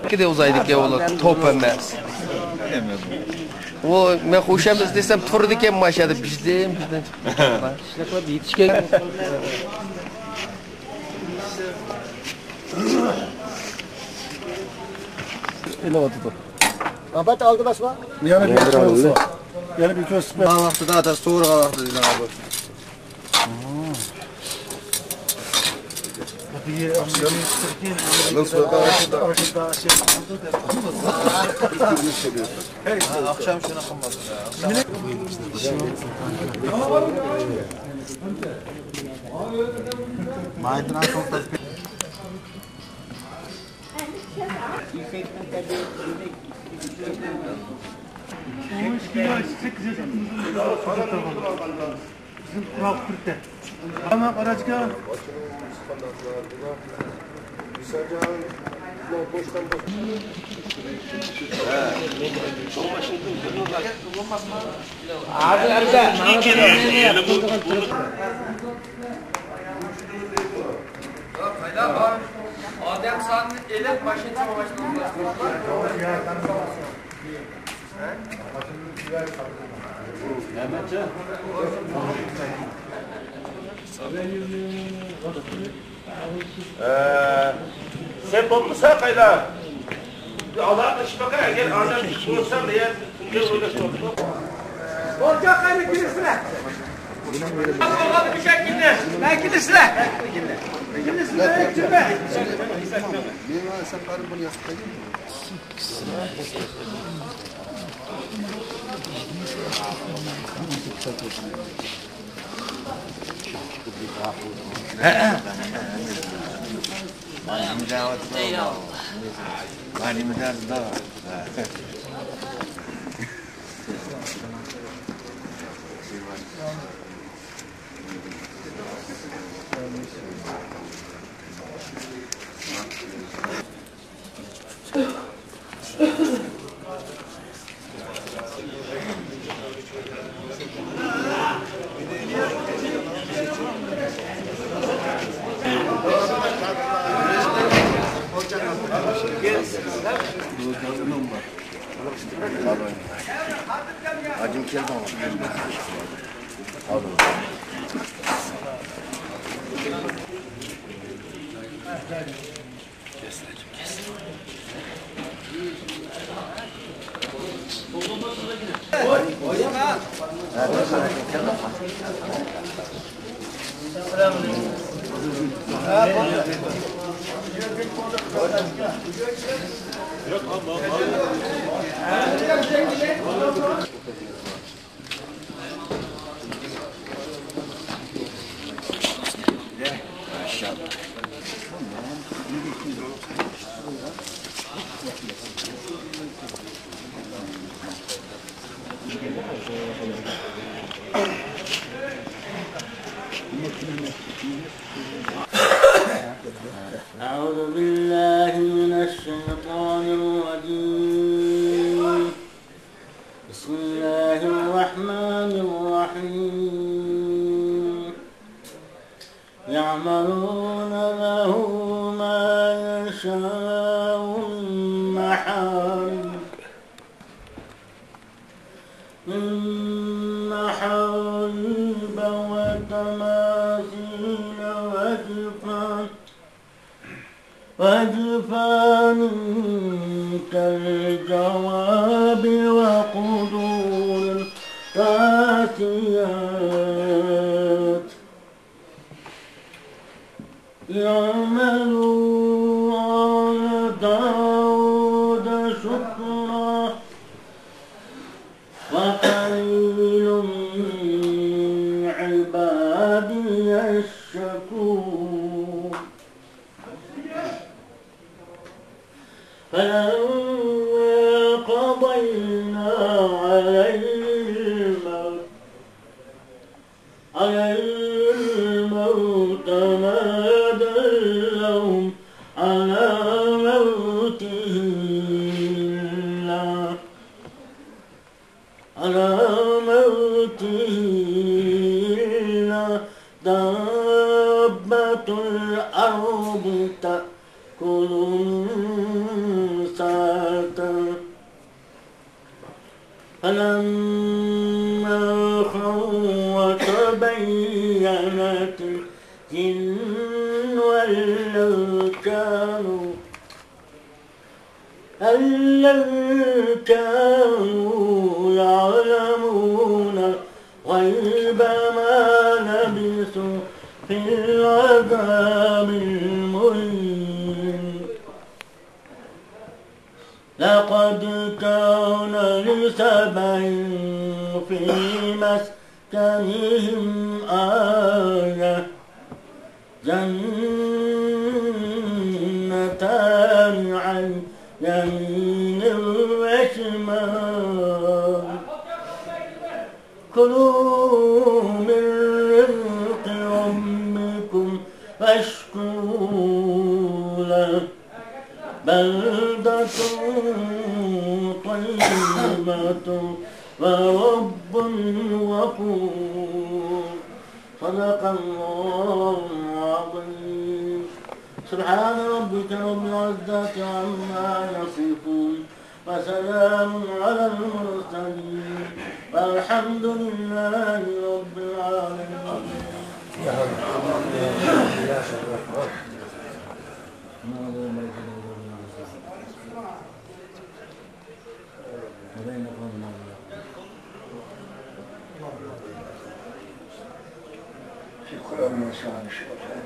Kide uzaydı ki oğlu top emez. O men xo'shamiz desam turdi ekan mashada bizdan. Ishlab yetishgan. Elovatdı. Kapat arkadaşlar. Yani bir köz var. Yani bir köz var. Vakti daha da soğur vakti diye abi. Akşam şuna kalmasın ya. Maydanoz topladı. Bizim kurak kırıktı. Ama aracıka. Abi arada. Adam sen elek başını başına. Sen bulmuşsan kayda. Allah'ın işi bakar gel adam bulursan da ya. Olacak kaydı girisine. Olmadı bir şekilde. Ben girisine. Girisine ektirme. Sen karı bunu yastıkta değil mi? Acım geldi ama. Aldım. أعوذ بالله من الشيطان الرجيم بسم الله الرحمن الرحيم يعملون له ما يشاء من محاريب وتماثيل وجفان كالجواب وقدور الراسيات يعملوا على داود شكرا وقليل من عبادي الشكور فلما على الموت ما دلهم على موته إلا دابة الأرض تأكل من ساته فلما خر تبينت الجن أن لو كانوا يعلمون غيب ما لبثوا في العذاب المهين لقد كان لسبع في مسكنهم آية جنتان عن يمين وشمال كلوا من رزق ربكم واشكروا له بلدة طيبة ورب غفور صدق الله العظيم سبحان ربك رب العزة عما يصفون وسلام على المرسلين والحمد لله رب العالمين. شكرا من شان شكرا.